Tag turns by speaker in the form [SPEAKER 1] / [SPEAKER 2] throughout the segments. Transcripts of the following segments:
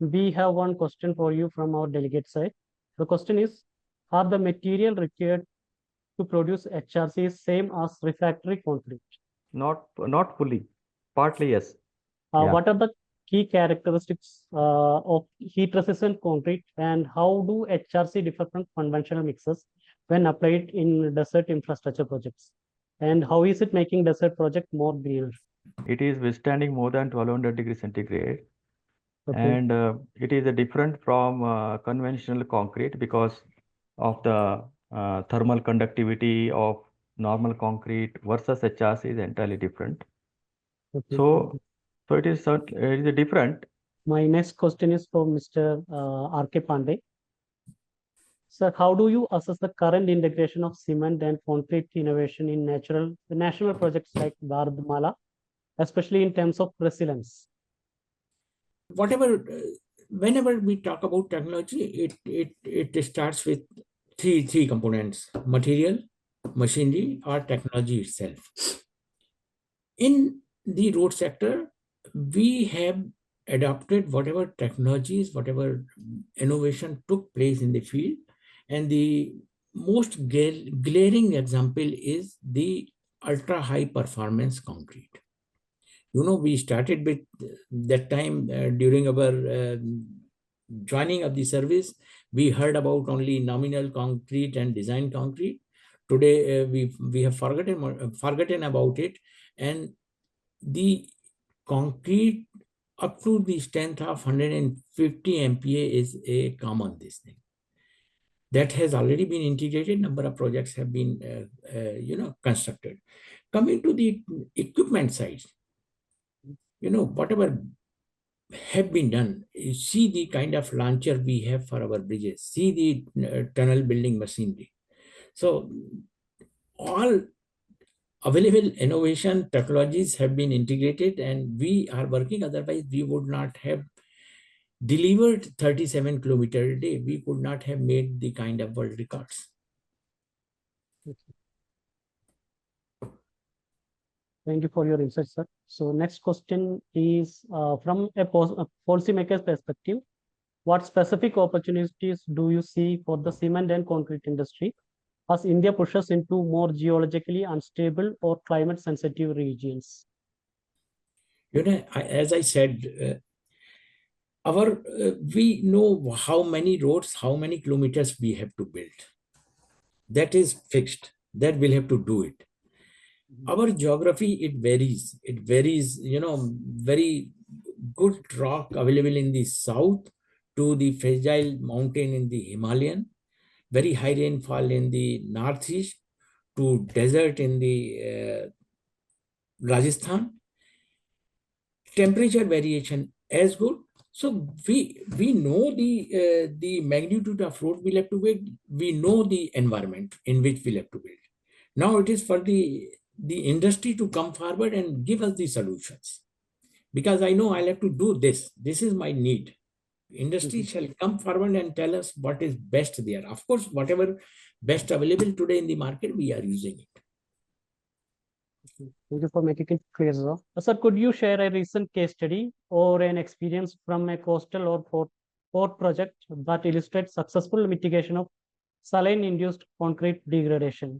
[SPEAKER 1] we have one question for you from our delegate side. The question is, are the material required to produce HRC same as refractory concrete?
[SPEAKER 2] Not fully. Partly, yes. Yeah.
[SPEAKER 1] What are the key characteristics of heat resistant concrete, and how do HRC differ from conventional mixes when applied in desert infrastructure projects? And how is it making desert project more greener?
[SPEAKER 2] It is withstanding more than 1200 degrees centigrade.
[SPEAKER 1] Okay.
[SPEAKER 2] And it is different from conventional concrete because of the thermal conductivity of normal concrete versus HRC is entirely different.
[SPEAKER 1] Okay.
[SPEAKER 2] So it is different.
[SPEAKER 1] My next question is for Mr. R.K. Pandey. Sir, how do you assess the current integration of cement and concrete innovation in national projects like Bharatmala, especially in terms of resilience?
[SPEAKER 3] Whenever we talk about technology, it starts with three components: material, machinery, or technology itself. In the road sector, we have adopted whatever technologies, whatever innovation took place in the field, and the most glaring example is the ultra high performance concrete. We started with that time during our joining of the service, we heard about only nominal concrete and design concrete. Today, we have forgotten about it, and the concrete up to the strength of 150 MPa is a common this thing. That has already been integrated. Number of projects have been constructed. Coming to the equipment side, whatever have been done, you see the kind of launcher we have for our bridges, see the tunnel building machinery. So all available innovation technologies have been integrated, and we are working. Otherwise, we would not have delivered 37 kilometers a day. We could not have made the kind of world records.
[SPEAKER 1] Thank you for your insight, sir. So next question is from a policymaker's perspective. What specific opportunities do you see for the cement and concrete industry as India pushes into more geologically unstable or climate-sensitive regions?
[SPEAKER 3] As I said, we know how many roads, how many kilometers we have to build. That is fixed. That we'll have to do it. Our geography, it varies. It varies, very good rock available in the south to the fragile mountain in the Himalayan, very high rainfall in the northeast to desert in the Rajasthan. Temperature variation as good. So we know the magnitude of road we'll have to build. We know the environment in which we'll have to build. Now it is for the industry to come forward and give us the solutions. Because I know I'll have to do this. This is my need. Industry shall come forward and tell us what is best there. Of course, whatever best available today in the market, we are using it.
[SPEAKER 1] Thank you for making it clear, sir. Sir, could you share a recent case study or an experience from a coastal or port project that illustrates successful mitigation of saline-induced concrete degradation?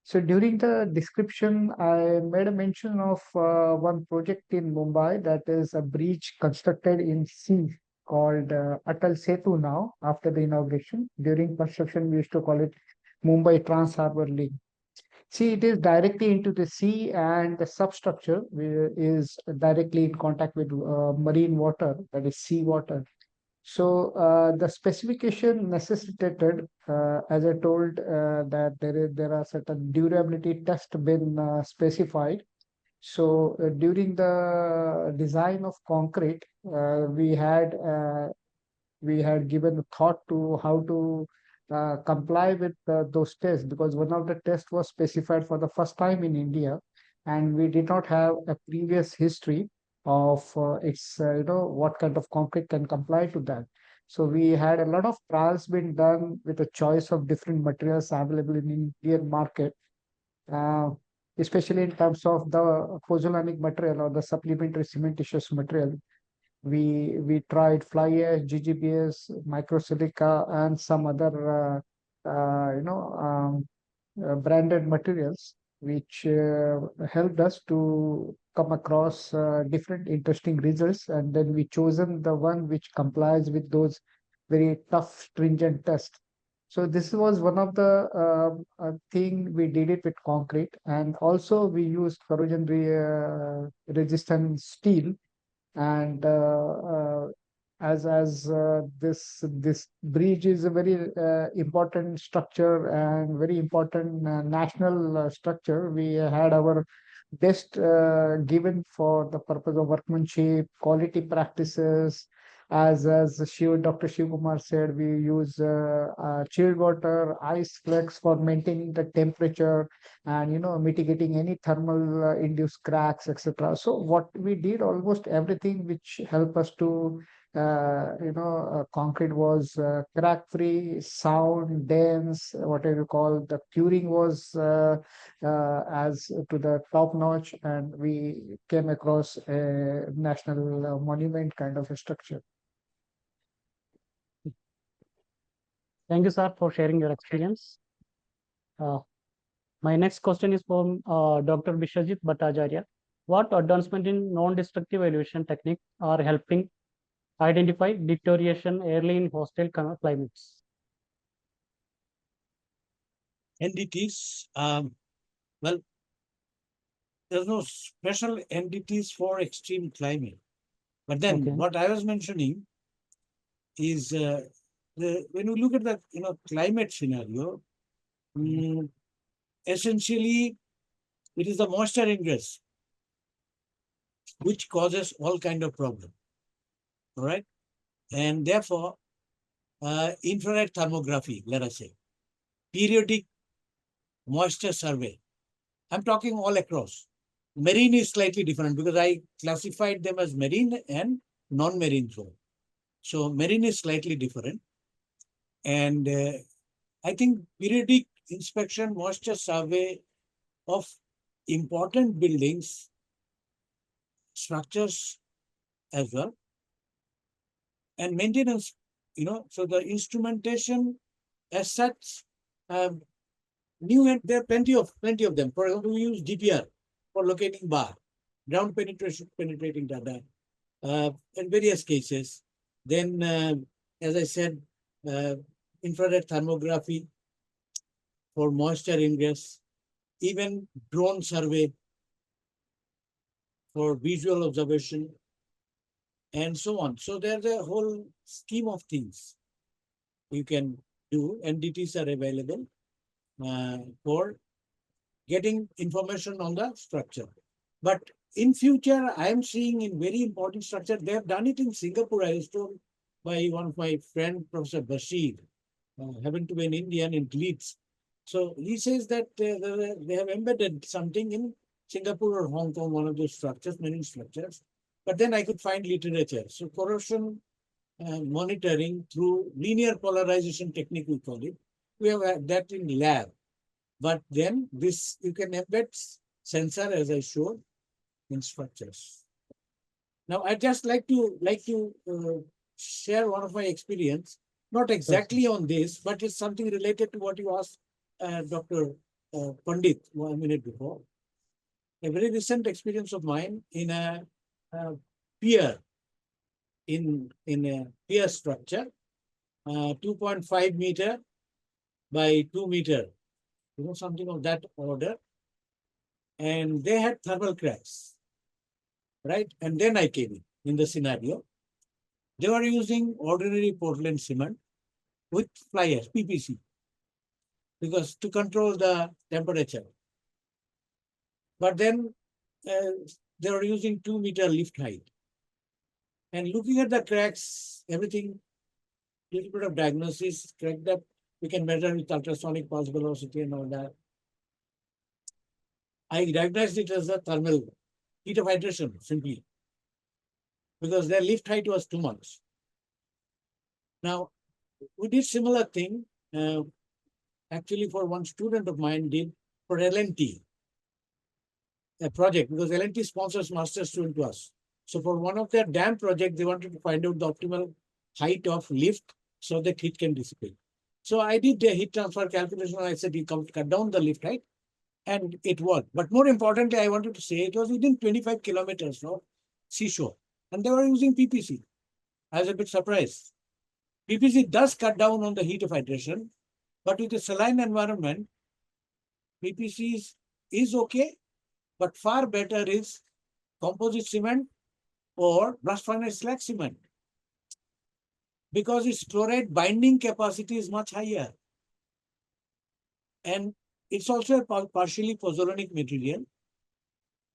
[SPEAKER 4] So during the description, I made a mention of one project in Mumbai, that is a bridge constructed in sea called Atal Setu now after the inauguration. During construction, we used to call it Mumbai Trans Harbour Link. See, it is directly into the sea, and the substructure is directly in contact with marine water, that is sea water. So the specification necessitated, as I told, that there are certain durability tests been specified. So during the design of concrete, we had given thought to how to comply with those tests, because one of the tests was specified for the first time in India, and we did not have a previous history of what kind of concrete can comply to that. So we had a lot of trials being done with a choice of different materials available in Indian market, especially in terms of the pozzolanic material or the supplementary cementitious material. We tried fly ash, GGBS, microsilica, and some other branded materials, which helped us to come across different interesting results, and then we chosen the one which complies with those very tough, stringent tests. So this was one of the thing we did it with concrete, and also we used corrosion resistant steel. And this bridge is a very important structure and very important national structure. We had our best given for the purpose of workmanship, quality practices. As Dr. Sivakumar said, we use chilled water, ice flex for maintaining the temperature and mitigating any thermal induced cracks, etc. So what we did, almost everything which helped us to concrete was crack free, sound, dense, whatever you call. The curing was as to the top notch, and we came across a national monument kind of a structure.
[SPEAKER 1] Thank you, sir, for sharing your experience. My next question is from Dr. Bishwajit Bhattacharjee. What advancement in non-destructive elevation techniques are helping identify deterioration early in hostile climates?
[SPEAKER 5] NDTs, well, there's no special NDTs for extreme climate. But then
[SPEAKER 1] Okay.
[SPEAKER 5] what I was mentioning is when you look at the climate scenario, essentially it is the moisture ingress which causes all kind of problem. All right. And therefore, infrared thermography, let us say, periodic moisture survey. I'm talking all across. Marine is slightly different because I classified them as marine and non-marine zone. So marine is slightly different. And I think periodic inspection, moisture survey of important buildings, structures as well, and maintenance, so the instrumentation as such, new, and there are plenty of them. For example, we use DPR for locating bar, ground penetrating data, in various cases. Then, as I said, infrared thermography for moisture ingress, even drone survey for visual observation, and so on. So there's a whole scheme of things you can do. NDTs are available for getting information on the structure. But in future, I am seeing in very important structure, they have done it in Singapore. I was told by one of my friend, Professor Bashir, happened to be an Indian in Leeds. So he says that they have embedded something in Singapore or Hong Kong, one of those structures, marine structures. But then I could find literature. So corrosion monitoring through linear polarization technique, we call it. We have that in lab. But then this, you can embed sensor, as I showed, in structures. Now, I just like to share one of my experience, not exactly on this, but it's something related to what you asked Dr. Pandit 1 minute before. A very recent experience of mine in a pier, in a pier structure, 2.5 meter by 2 meter, something of that order. And they had thermal cracks, right? And then I came in the scenario. They were using ordinary Portland cement with fly ash, PPC, because to control the temperature. But then they were using 2 meter lift height. And looking at the cracks, everything, little bit of diagnosis, crack that we can measure with ultrasonic pulse velocity and all that. I diagnosed it as a thermal heat of hydration, simply, because their lift height was too much. Now, we did similar thing, actually for one student of mine did for L&T, a project, because L&T sponsors master student to us. So for one of their dam projects, they wanted to find out the optimal height of lift so that heat can dissipate. So I did a heat transfer calculation. I said, you cut down the lift height, and it worked. But more importantly, I wanted to say it was within 25 kilometers from seashore, and they were using PPC. I was a bit surprised. PPC does cut down on the heat of hydration, but with the saline environment, PPC is okay, but far better is composite cement or blast furnace slag cement, because its chloride binding capacity is much higher. And it's also a partially pozzolanic material,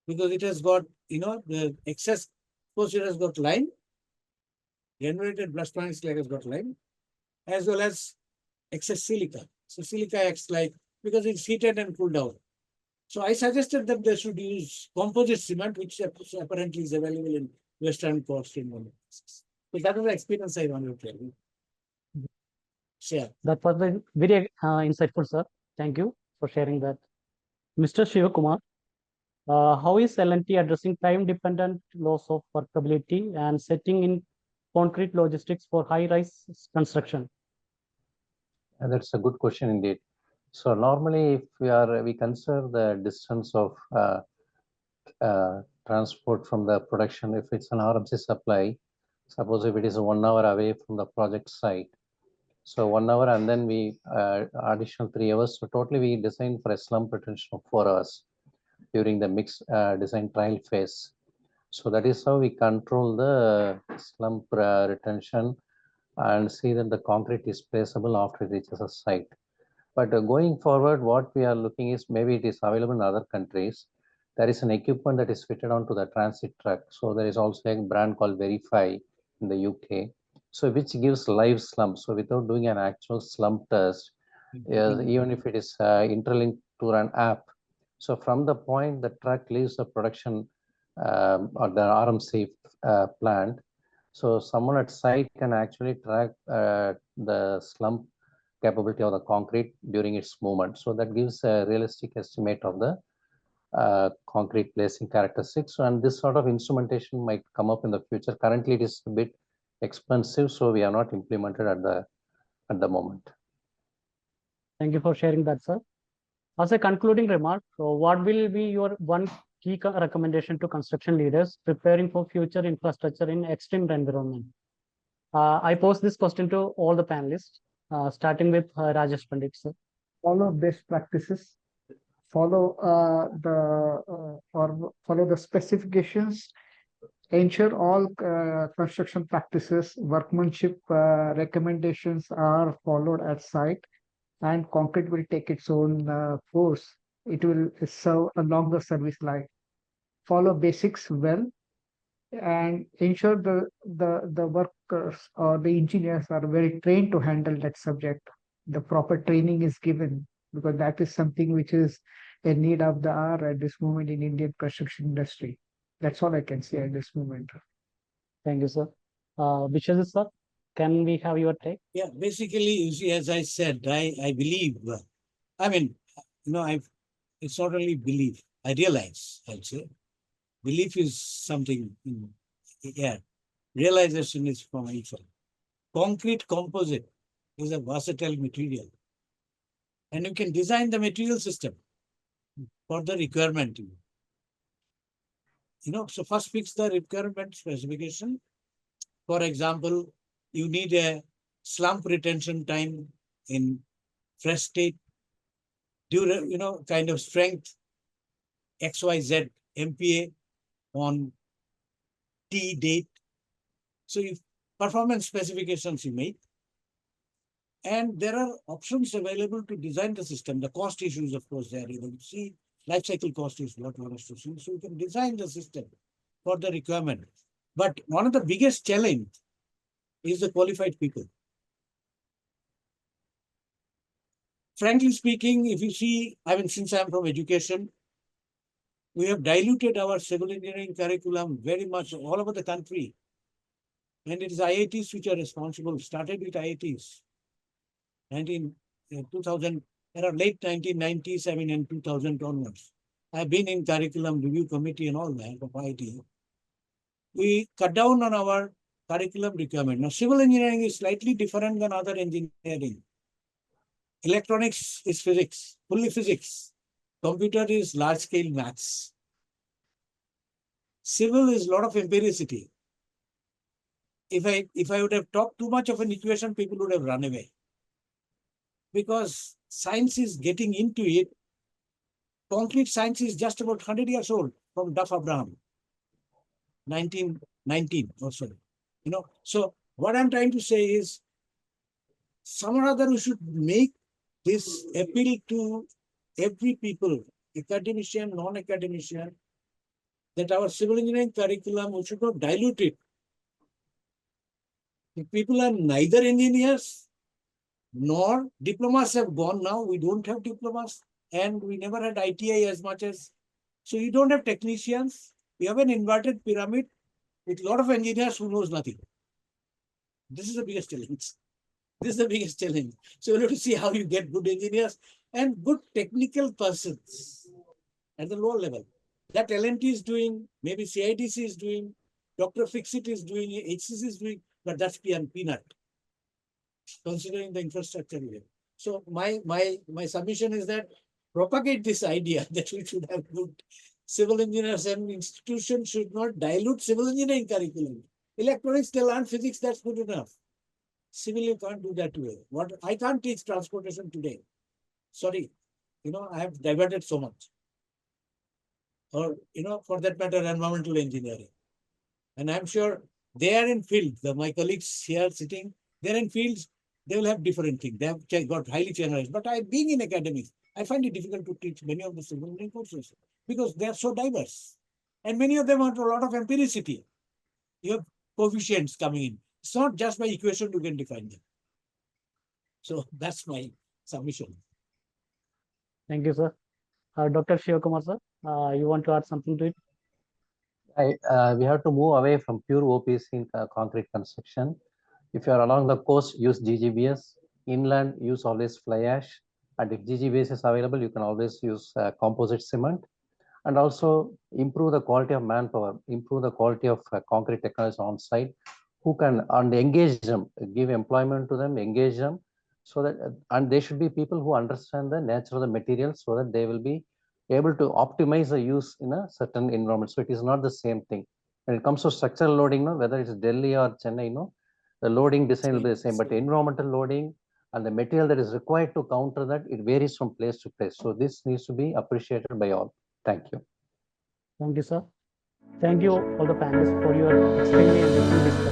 [SPEAKER 5] because it has got, the excess, of course, it has got lime, generated blast furnace slag has got lime, as well as excess silica. So silica acts like, because it's heated and cooled down. So I suggested that they should use composite cement, which apparently is available in Western coast in one places. So that was the experience I wanted to tell you. Share.
[SPEAKER 1] That was very insightful, sir. Thank you for sharing that. Mr. Sivakumar, how is L&T addressing time-dependent loss of workability and setting in concrete logistics for high-rise construction?
[SPEAKER 6] That's a good question indeed. So normally, if we consider the distance of transport from the production, if it's an RMC supply, suppose if it is 1 hour away from the project site, so 1 hour and then we additional 3 hours. So totally we design for a slump retention of 4 hours during the mix design trial phase. So that is how we control the slump retention and see that the concrete is placeable after it reaches a site. But going forward, what we are looking is maybe it is available in other countries. There is an equipment that is fitted onto the transit truck. So there is also a brand called Verify in the UK. So which gives live slump. So without doing an actual slump test, even if it is interlinked to an app. So from the point the truck leaves the production or the RMC plant, so someone at site can actually track the slump capability of the concrete during its movement. So that gives a realistic estimate of the concrete placing characteristics. And this sort of instrumentation might come up in the future. Currently, it is a bit expensive, so we are not implemented at the moment.
[SPEAKER 1] Thank you for sharing that, sir. As a concluding remark, what will be your one key recommendation to construction leaders preparing for future infrastructure in extreme environment? I pose this question to all the panelists, starting with Rajesh Pandit, sir.
[SPEAKER 4] Follow best practices, follow the specifications, ensure all construction practices, workmanship recommendations are followed at site, and concrete will take its own course. It will serve a longer service life. Follow basics well, and ensure the workers or the engineers are very trained to handle that subject. The proper training is given, because that is something which is a need of the hour at this moment in Indian construction industry. That's all I can say at this moment.
[SPEAKER 1] Thank you, sir. Bishwajit, sir, can we have your take?
[SPEAKER 5] Yeah, basically, you see, as I said, I believe, it's not only belief, I realize, I'll say. Belief is something, realization is from inside. Concrete composite is a versatile material. And you can design the material system for the requirement. So first fix the requirement specification. For example, you need a slump retention time in fresh state, kind of strength, XYZ, MPa on T date. So if performance specifications you make, and there are options available to design the system. The cost issues, of course, there. You see, life cycle cost is what one has to see. So you can design the system for the requirement. But one of the biggest challenge is the qualified people. Frankly speaking, if you see, since I'm from education, we have diluted our civil engineering curriculum very much all over the country. And it is IITs which are responsible, started with IITs. 2000, late 1990s, and 2000 onwards. I've been in curriculum review committee and all that of IIT. we cut down on our curriculum requirement. Now, civil engineering is slightly different than other engineering. Electronics is physics, fully physics. Computer is large-scale maths. Civil is a lot of empiricity. If I would have talked too much of an equation, people would have run away. Because science is getting into it. Concrete science is just about 100 years old from Duff Abraham, 1919 or so. You know, so what I'm trying to say is, some or other we should make this appeal to every people, academician, non-academician, that our civil engineering curriculum, we should not dilute it. If people are neither engineers nor diplomas have gone now, we don't have diplomas, and we never had ITI as much as. So you don't have technicians. We have an inverted pyramid with a lot of engineers who knows nothing. This is the biggest challenge. This is the biggest challenge. So we'll have to see how you get good engineers and good technical persons at the lower level. That L&T is doing, maybe CIDC is doing, Dr. Fixit is doing, HCC is doing, but that's peanut, considering the infrastructure we have. So my submission is that propagate this idea that we should have good civil engineers, and institutions should not dilute civil engineering curriculum. Electronics, they learn physics, that's good enough. Civil, you can't do that way. What I can't teach transportation today. Sorry, you know, I have diverted so much. Or, you know, for that matter, environmental engineering. And I'm sure they are in field. My colleagues here sitting, they're in fields, they will have different things. They have got highly generalized. But being in academics, I find it difficult to teach many of the civil engineering courses because they are so diverse. And many of them have a lot of empiricity. You have coefficients coming in. It's not just by equation you can define them. So that's my submission.
[SPEAKER 1] Thank you, sir. Dr. Sivakumar, sir, you want to add something to it?
[SPEAKER 6] We have to move away from pure OPC in concrete construction. If you are along the coast, use GGBS. Inland, use always fly ash. And if GGBS is available, you can always use composite cement. And also improve the quality of manpower, improve the quality of concrete technologies on site, who can and engage them, give employment to them, engage them, so that and they should be people who understand the nature of the material, so that they will be able to optimize the use in a certain environment. So it is not the same thing. When it comes to structural loading, no, whether it's Delhi or Chennai, no, the loading design will be the same, but environmental loading and the material that is required to counter that, it varies from place to place. So this needs to be appreciated by all. Thank you.
[SPEAKER 1] Thank you, sir. Thank you, all the panelists, for your extremely enriching discussion.